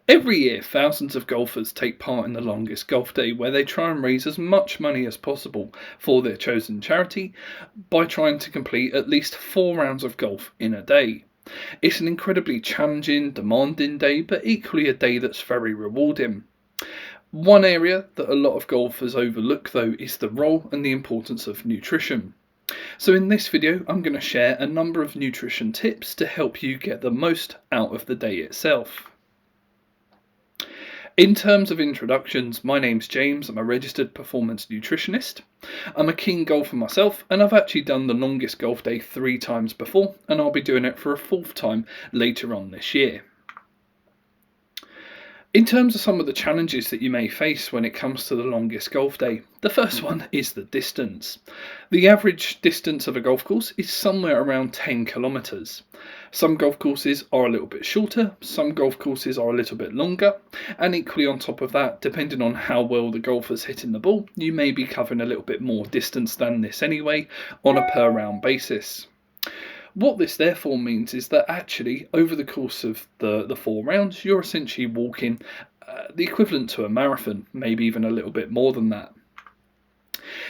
Every year, thousands of golfers take part in the longest golf day, where they try and raise as much money as possible for their chosen charity by trying to complete at least 4 rounds of golf in a day. It's an incredibly challenging, demanding day, but equally a day that's very rewarding. One area that a lot of golfers overlook, though, is the role and the importance of nutrition. So in this video, I'm going to share a number of nutrition tips to help you get the most out of the day itself. In terms of introductions, my name's James. I'm a registered performance nutritionist. I'm a keen golfer myself, and I've actually done the longest golf day 3 times before, and I'll be doing it for a 4th time later on this year. In terms of some of the challenges that you may face when it comes to the longest golf day, the first one is the distance. The average distance of a golf course is somewhere around 10 kilometres. Some golf courses are a little bit shorter, some golf courses are a little bit longer, and equally on top of that, depending on how well the golfer's hitting the ball, you may be covering a little bit more distance than this anyway on a per round basis. What this therefore means is that actually over the course of the 4 rounds, you're essentially walking the equivalent to a marathon, maybe even a little bit more than that.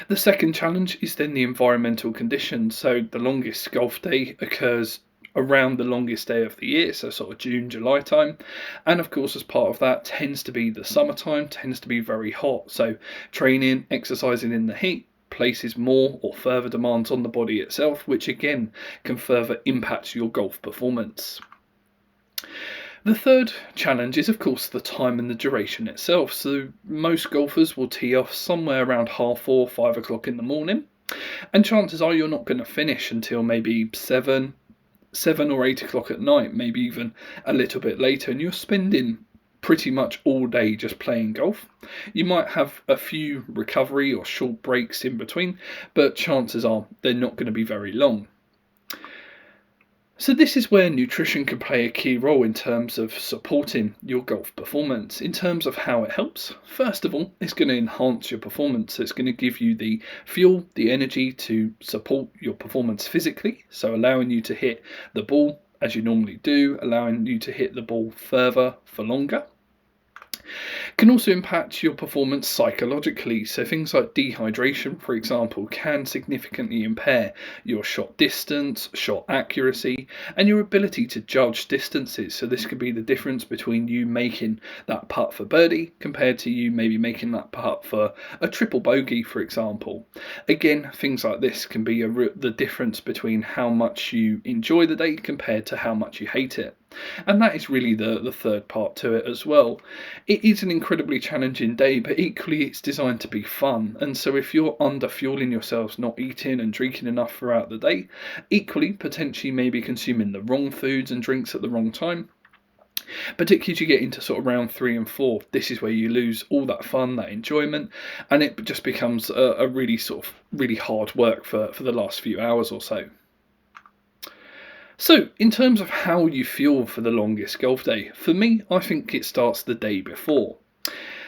The second challenge is then the environmental conditions. So the longest golf day occurs around the longest day of the year, so sort of June, July time. And of course, as part of that tends to be the summertime, tends to be very hot. So training, exercising in the heat places more or further demands on the body itself, which again can further impact your golf performance. The third challenge is of course the time and the duration itself. So most golfers will tee off somewhere around 4:30, 5 o'clock in the morning, and chances are you're not going to finish until maybe 7 or 8 o'clock at night, maybe even a little bit later, and you're spending pretty much all day just playing golf. You might have a few recovery or short breaks in between, but chances are they're not going to be very long. So this is where nutrition can play a key role in terms of supporting your golf performance. In terms of how it helps, first of all, it's going to enhance your performance. It's going to give you the fuel, the energy to support your performance physically, so allowing you to hit the ball as you normally do, allowing you to hit the ball further for longer. Can also impact your performance psychologically. So things like dehydration, for example, can significantly impair your shot distance, shot accuracy, and your ability to judge distances. So this could be the difference between you making that putt for birdie compared to you maybe making that putt for a triple bogey, for example. Again, things like this can be the difference between how much you enjoy the day compared to how much you hate it. And that is really the third part to it as well. It is an incredibly challenging day, but equally it's designed to be fun. And so if you're under fueling yourselves, not eating and drinking enough throughout the day, equally potentially maybe consuming the wrong foods and drinks at the wrong time, particularly as you get into sort of round 3 and 4, this is where you lose all that fun, that enjoyment, and it just becomes a really really hard work for the last few hours or so. So, in terms of how you fuel for the longest golf day, for me, I think it starts the day before.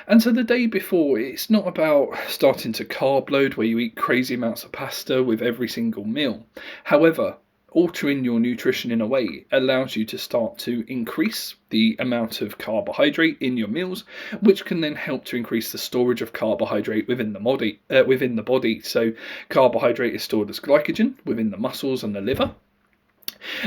And so the day before, it's not about starting to carb load where you eat crazy amounts of pasta with every single meal. However, altering your nutrition in a way allows you to start to increase the amount of carbohydrate in your meals, which can then help to increase the storage of carbohydrate within the body. So carbohydrate is stored as glycogen within the muscles and the liver.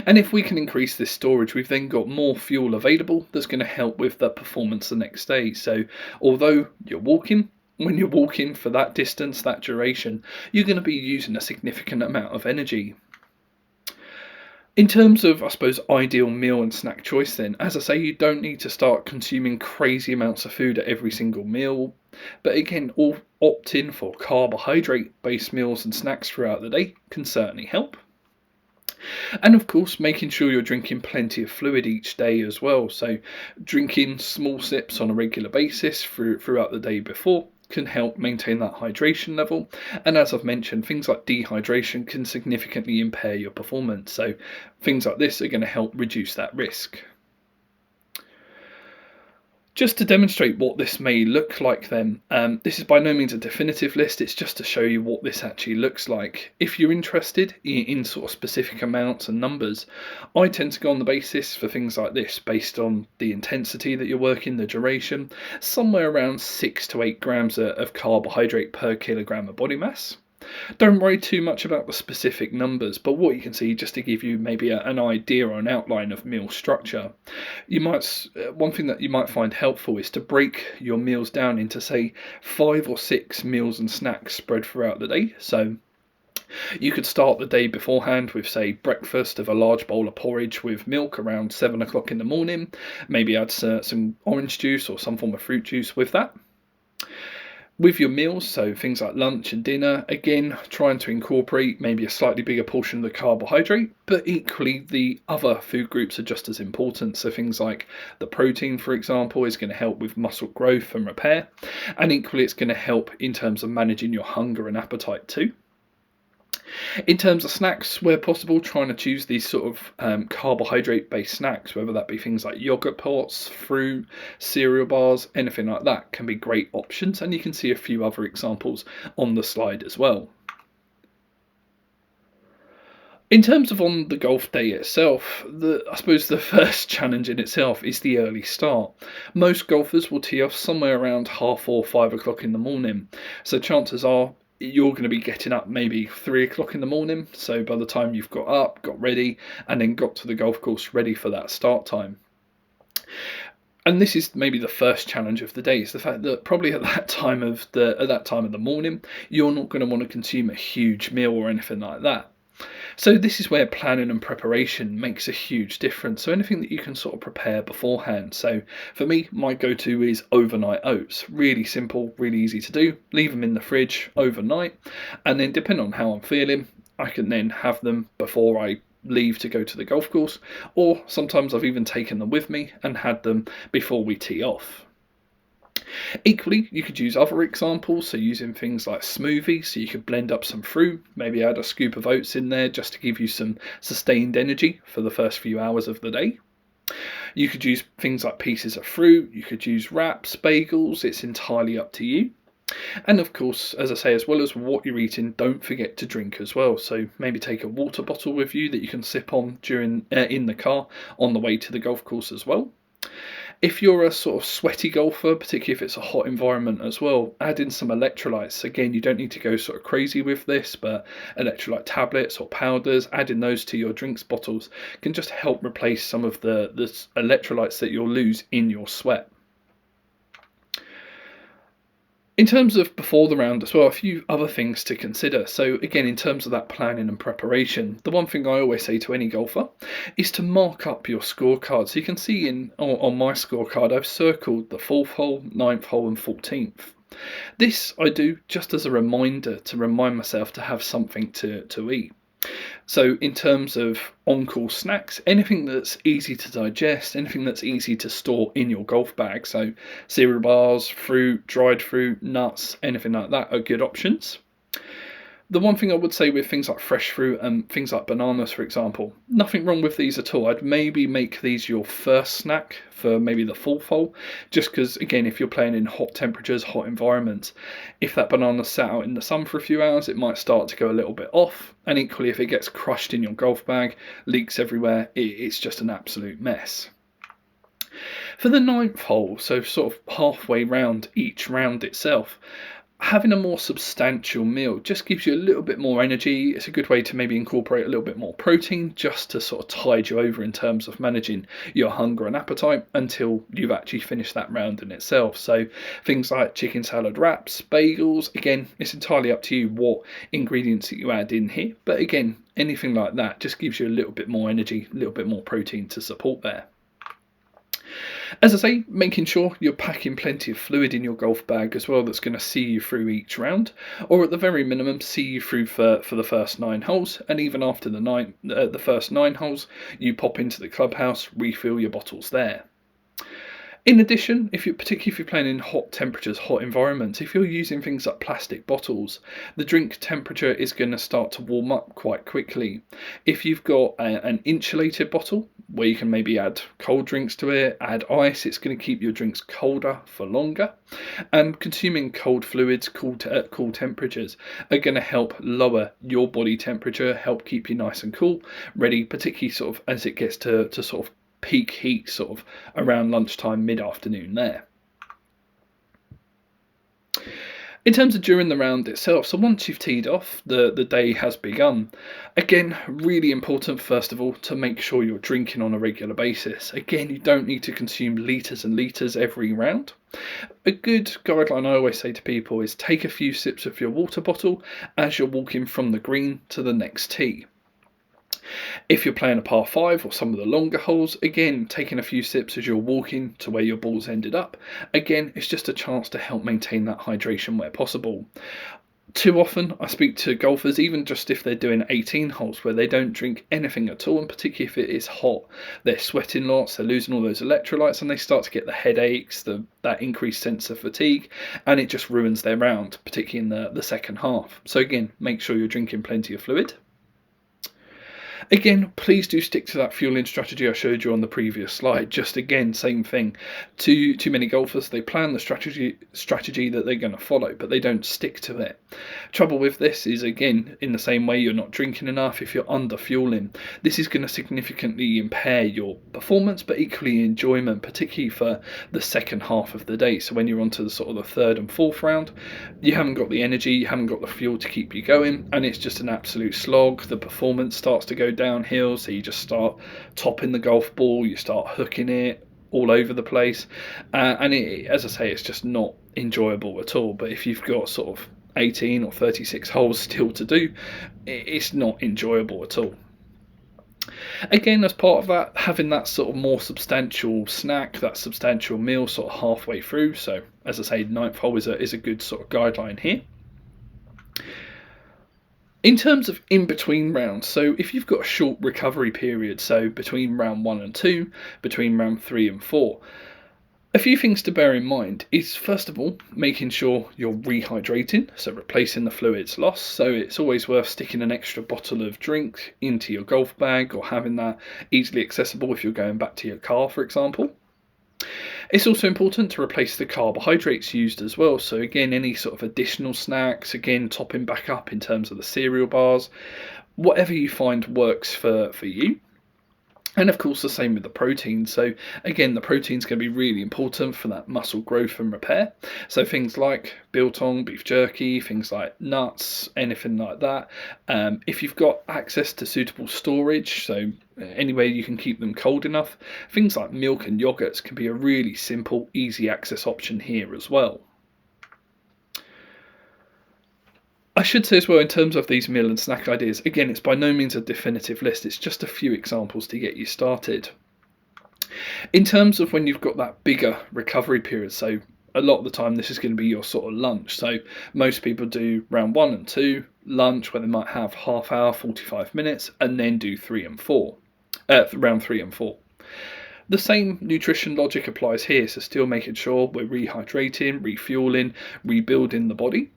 And if we can increase this storage, we've then got more fuel available that's going to help with the performance the next day. So although when you're walking for that distance, that duration, you're going to be using a significant amount of energy. In terms of, I suppose, ideal meal and snack choice then, as I say, you don't need to start consuming crazy amounts of food at every single meal. But again, opting for carbohydrate-based meals and snacks throughout the day can certainly help. And of course, making sure you're drinking plenty of fluid each day as well. So drinking small sips on a regular basis throughout the day before can help maintain that hydration level. And as I've mentioned, things like dehydration can significantly impair your performance. So things like this are going to help reduce that risk. Just to demonstrate what this may look like then, this is by no means a definitive list, it's just to show you what this actually looks like. If you're interested in sort of specific amounts and numbers, I tend to go on the basis for things like this based on the intensity that you're working, the duration, somewhere around 6 to 8 grams of carbohydrate per kilogram of body mass. Don't worry too much about the specific numbers, but what you can see, just to give you maybe an idea or an outline of meal structure, one thing that you might find helpful is to break your meals down into, say, 5 or 6 meals and snacks spread throughout the day. So you could start the day beforehand with, say, breakfast of a large bowl of porridge with milk around 7 o'clock in the morning. Maybe add some orange juice or some form of fruit juice with that. With your meals, so things like lunch and dinner, again, trying to incorporate maybe a slightly bigger portion of the carbohydrate, but equally the other food groups are just as important. So things like the protein, for example, is going to help with muscle growth and repair, and equally it's going to help in terms of managing your hunger and appetite too. In terms of snacks, where possible, trying to choose these sort of carbohydrate-based snacks, whether that be things like yogurt pots, fruit, cereal bars, anything like that, can be great options, and you can see a few other examples on the slide as well. In terms of on the golf day itself, I suppose the first challenge in itself is the early start. Most golfers will tee off somewhere around 4:30, 5 o'clock in the morning, so chances are you're going to be getting up maybe 3 o'clock in the morning. So by the time you've got up, got ready, and then got to the golf course ready for that start time. And this is maybe the first challenge of the day, is the fact that probably at that time of the morning, you're not going to want to consume a huge meal or anything like that. So this is where planning and preparation makes a huge difference. So anything that you can sort of prepare beforehand. So for me, my go-to is overnight oats. Really simple, really easy to do. Leave them in the fridge overnight, and then depending on how I'm feeling, I can then have them before I leave to go to the golf course, or sometimes I've even taken them with me and had them before we tee off. Equally, you could use other examples, so using things like smoothies, so you could blend up some fruit, maybe add a scoop of oats in there just to give you some sustained energy for the first few hours of the day. You could use things like pieces of fruit, you could use wraps, bagels, it's entirely up to you. And of course, as I say, as well as what you're eating, don't forget to drink as well. So maybe take a water bottle with you that you can sip on during in the car on the way to the golf course as well. If you're a sort of sweaty golfer, particularly if it's a hot environment as well, add in some electrolytes. Again, you don't need to go sort of crazy with this, but electrolyte tablets or powders, adding those to your drinks bottles can just help replace some of the electrolytes that you'll lose in your sweat. In terms of before the round as well, a few other things to consider. So again, in terms of that planning and preparation, the one thing I always say to any golfer is to mark up your scorecard. So you can see on my scorecard, I've circled the 4th hole, 9th hole and 14th. This I do just as a reminder to remind myself to have something to eat. So in terms of on-call snacks, anything that's easy to digest, anything that's easy to store in your golf bag, so cereal bars, fruit, dried fruit, nuts, anything like that are good options. The one thing I would say with things like fresh fruit and things like bananas, for example, nothing wrong with these at all. I'd maybe make these your first snack for maybe the 4th hole, just because, again, if you're playing in hot temperatures, hot environments, if that banana sat out in the sun for a few hours, it might start to go a little bit off. And equally, if it gets crushed in your golf bag, leaks everywhere, it's just an absolute mess. For the 9th hole, so sort of halfway round each round itself, having a more substantial meal just gives you a little bit more energy. It's a good way to maybe incorporate a little bit more protein just to sort of tide you over in terms of managing your hunger and appetite until you've actually finished that round in itself. So things like chicken salad wraps, bagels, again, it's entirely up to you what ingredients that you add in here. But again, anything like that just gives you a little bit more energy, a little bit more protein to support there. As I say, making sure you're packing plenty of fluid in your golf bag as well that's going to see you through each round, or at the very minimum see you through for the first 9 holes, and even after the first 9 holes you pop into the clubhouse, refill your bottles there. In addition, particularly if you're playing in hot temperatures, hot environments, if you're using things like plastic bottles, the drink temperature is going to start to warm up quite quickly. If you've got an insulated bottle where you can maybe add cold drinks to it, add ice, it's going to keep your drinks colder for longer. And consuming cold fluids, cool temperatures are going to help lower your body temperature, help keep you nice and cool, ready, particularly sort of as it gets to sort of peak heat, sort of around lunchtime, mid-afternoon there. In terms of during the round itself, so once you've teed off, the day has begun. Again, really important, first of all, to make sure you're drinking on a regular basis. Again, you don't need to consume litres and litres every round. A good guideline I always say to people is take a few sips of your water bottle as you're walking from the green to the next tee. If you're playing a par 5 or some of the longer holes, again, taking a few sips as you're walking to where your ball's ended up. Again, it's just a chance to help maintain that hydration where possible. Too often I speak to golfers, even just if they're doing 18 holes, where they don't drink anything at all, and particularly if it is hot, they're sweating lots, they're losing all those electrolytes, and they start to get the headaches, that increased sense of fatigue, and it just ruins their round, particularly in the second half. So again, make sure you're drinking plenty of fluid. Again, please do stick to that fueling strategy I showed you on the previous slide. Just again, same thing. Too many golfers, they plan the strategy that they're going to follow, but they don't stick to it. Trouble with this is, again, in the same way you're not drinking enough, if you're under fueling, this is going to significantly impair your performance, but equally enjoyment, particularly for the second half of the day. So when you're onto the sort of the third and fourth round, you haven't got the energy, you haven't got the fuel to keep you going, and it's just an absolute slog. The performance starts to go downhill, so you just start topping the golf ball, you start hooking it all over the place, and as I say, it's just not enjoyable at all. But if you've got sort of 18 or 36 holes still to do, it's not enjoyable at all. Again, as part of that, having that sort of more substantial snack, that substantial meal sort of halfway through. So as I say, ninth hole is a good sort of guideline here. In terms of in between rounds, so if you've got a short recovery period, so between round 1 and 2, between round 3 and 4, a few things to bear in mind is, first of all, making sure you're rehydrating, so replacing the fluids lost. So it's always worth sticking an extra bottle of drink into your golf bag, or having that easily accessible if you're going back to your car, for example. It's also important to replace the carbohydrates used as well. So again, any sort of additional snacks, again, topping back up in terms of the cereal bars, whatever you find works for you. And of course, the same with the protein. So again, the protein is going to be really important for that muscle growth and repair. So things like biltong, beef jerky, things like nuts, anything like that. If you've got access to suitable storage, so anywhere you can keep them cold enough, things like milk and yogurts can be a really simple, easy access option here as well. I should say as well, in terms of these meal and snack ideas, again, it's by no means a definitive list, it's just a few examples to get you started. In terms of when you've got that bigger recovery period, so a lot of the time this is going to be your sort of lunch. So most people do round 1 and 2, lunch, where they might have half hour, 45 minutes, and then do round 3 and 4. The same nutrition logic applies here, so still making sure we're rehydrating, refueling, rebuilding the body.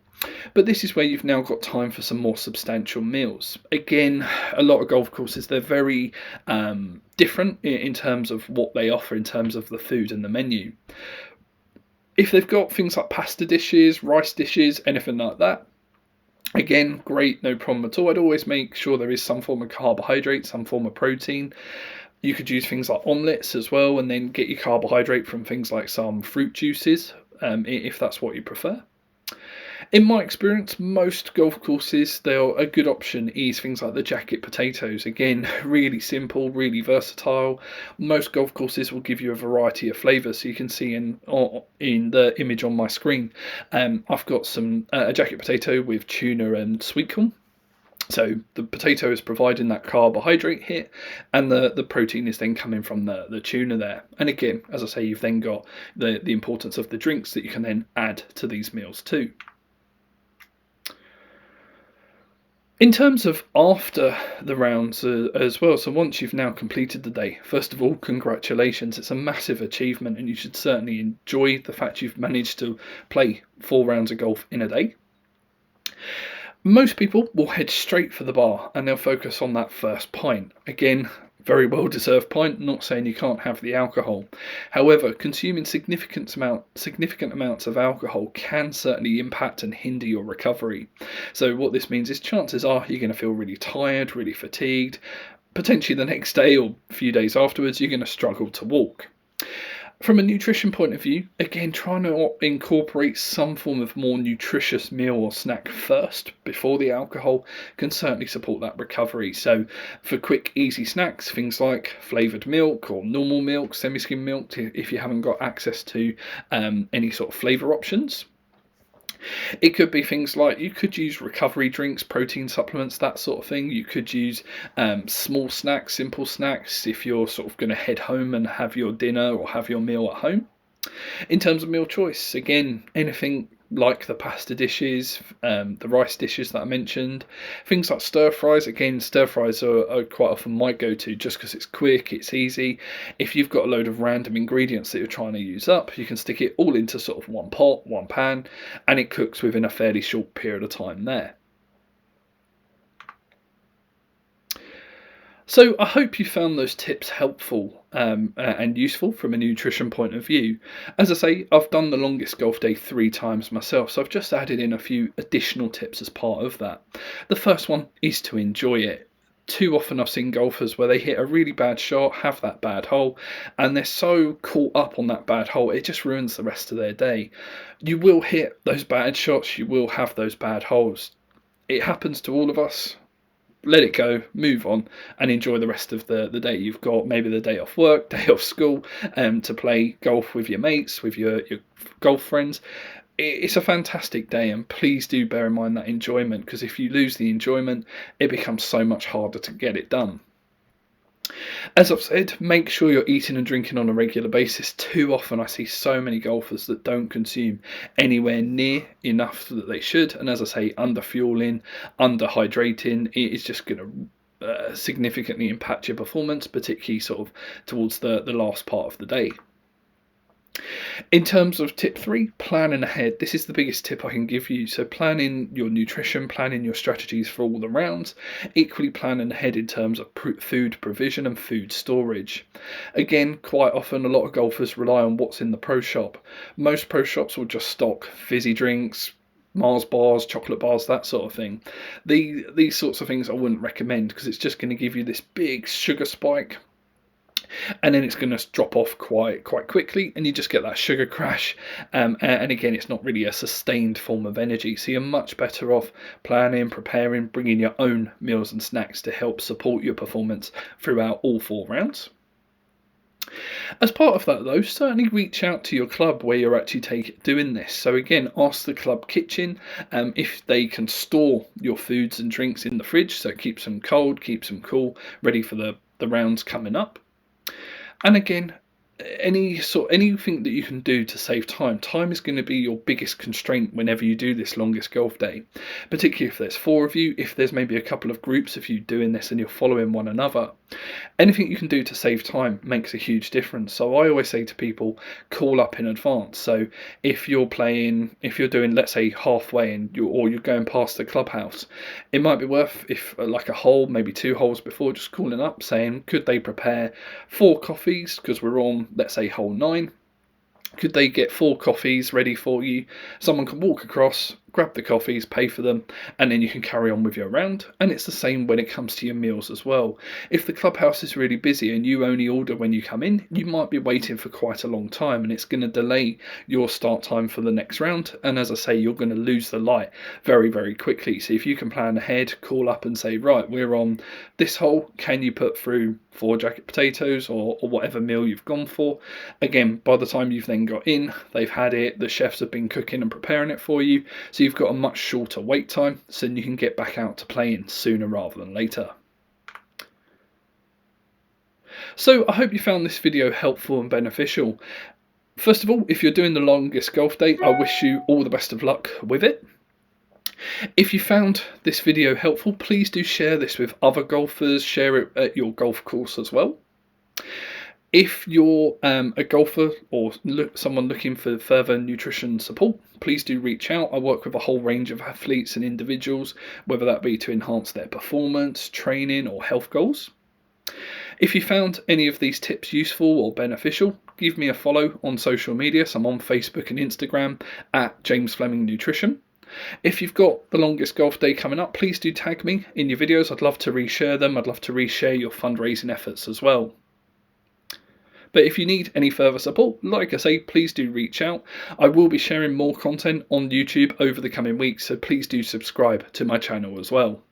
But this is where you've now got time for some more substantial meals. Again, a lot of golf courses, they're very different in terms of what they offer in terms of the food and the menu. If they've got things like pasta dishes, rice dishes, anything like that, again, great, no problem at all. I'd always make sure there is some form of carbohydrate, some form of protein. You could use things like omelettes as well, and then get your carbohydrate from things like some fruit juices, if that's what you prefer. In my experience, most golf courses, a good option is things like the jacket potatoes. Again, really simple, really versatile. Most golf courses will give you a variety of flavours, so you can see in the image on my screen. I've got a jacket potato with tuna and sweet corn. So the potato is providing that carbohydrate hit, and the protein is then coming from the tuna there. And again, as I say, you've then got the importance of the drinks that you can then add to these meals too. In terms of after the rounds as well, so once you've now completed the day, first of all, congratulations. It's a massive achievement, and you should certainly enjoy the fact you've managed to play 4 rounds of golf in a day. Most people will head straight for the bar and they'll focus on that first pint. Again, very well deserved pint, not saying you can't have the alcohol. However, consuming significant amounts of alcohol can certainly impact and hinder your recovery. So what this means is chances are you're going to feel really tired, really fatigued. Potentially the next day or a few days afterwards, you're going to struggle to walk. From a nutrition point of view, again, trying to incorporate some form of more nutritious meal or snack first before the alcohol can certainly support that recovery. So, for quick, easy snacks, things like flavoured milk or normal milk, semi-skim milk, if you haven't got access to any sort of flavour options. It could be things like you could use recovery drinks, protein supplements, that sort of thing. You could use small snacks, simple snacks if you're sort of going to head home and have your dinner or have your meal at home. In terms of meal choice, again, anything like the pasta dishes, the rice dishes that I mentioned, things like stir fries. Again, stir fries are quite often my go-to just because it's quick, it's easy. If you've got a load of random ingredients that you're trying to use up, you can stick it all into sort of one pot, one pan, and it cooks within a fairly short period of time there. So I hope you found those tips helpful and useful from a nutrition point of view. As I say, I've done the longest golf day 3 times myself, so I've just added in a few additional tips as part of that. The first one is to enjoy it. Too often I've seen golfers where they hit a really bad shot, have that bad hole, and they're so caught up on that bad hole, it just ruins the rest of their day. You will hit those bad shots, you will have those bad holes. It happens to all of us. Let it go, move on, and enjoy the rest of the day. You've got maybe the day off work, day off school, to play golf with your mates, with your golf friends. It's a fantastic day, and please do bear in mind that enjoyment, because if you lose the enjoyment, it becomes so much harder to get it done. As I've said, make sure you're eating and drinking on a regular basis. Too often I see so many golfers that don't consume anywhere near enough that they should, and as I say, under fueling, under hydrating, it is just going to significantly impact your performance, particularly sort of towards the last part of the day. In terms of tip 3, planning ahead. This is the biggest tip I can give you. So planning your nutrition, planning your strategies for all the rounds, equally planning ahead in terms of food provision and food storage. Again, quite often a lot of golfers rely on what's in the pro shop. Most pro shops will just stock fizzy drinks, Mars bars, chocolate bars, that sort of thing. These sorts of things I wouldn't recommend because it's just going to give you this big sugar spike, and then it's going to drop off quite quickly, and you just get that sugar crash, and again, it's not really a sustained form of energy. So you're much better off planning, preparing, bringing your own meals and snacks to help support your performance throughout all 4 rounds. As part of that though, certainly reach out to your club where you're actually doing this. So again, ask the club kitchen if they can store your foods and drinks in the fridge, so it keeps them cold, keeps them cool, ready for the rounds coming up. And again, anything that you can do to save time. Time is going to be your biggest constraint whenever you do this longest golf day, particularly if there's 4 of you, if there's maybe a couple of groups of you doing this and you're following one another. Anything you can do to save time makes a huge difference. So I always say to people, call up in advance. So if you're doing, let's say, halfway and you're going past the clubhouse, it might be worth, if like a hole, maybe 2 holes before, just calling up saying, could they prepare 4 coffees, because we're on, let's say, hole 9. Could they get 4 coffees ready for you? Someone can walk across, grab the coffees, pay for them, and then you can carry on with your round. And it's the same when it comes to your meals as well. If the clubhouse is really busy and you only order when you come in, you might be waiting for quite a long time, and it's going to delay your start time for the next round. And as I say, you're going to lose the light very quickly. So if you can plan ahead, call up and say, right, we're on this hole, can you put through 4 jacket potatoes or whatever meal you've gone for? Again, by the time you've then got in, they've had it, the chefs have been cooking and preparing it for you, so you've got a much shorter wait time, so you can get back out to playing sooner rather than later. So I hope you found this video helpful and beneficial. First of all, if you're doing the longest golf day, I wish you all the best of luck with it. If you found this video helpful, please do share this with other golfers, share it at your golf course as well. If you're a golfer or someone looking for further nutrition support, please do reach out. I work with a whole range of athletes and individuals, whether that be to enhance their performance, training or health goals. If you found any of these tips useful or beneficial, give me a follow on social media. So I'm on Facebook and Instagram at James Fleming Nutrition. If you've got the longest golf day coming up, please do tag me in your videos. I'd love to reshare them. I'd love to reshare your fundraising efforts as well. But if you need any further support, like I say, please do reach out. I will be sharing more content on YouTube over the coming weeks, so please do subscribe to my channel as well.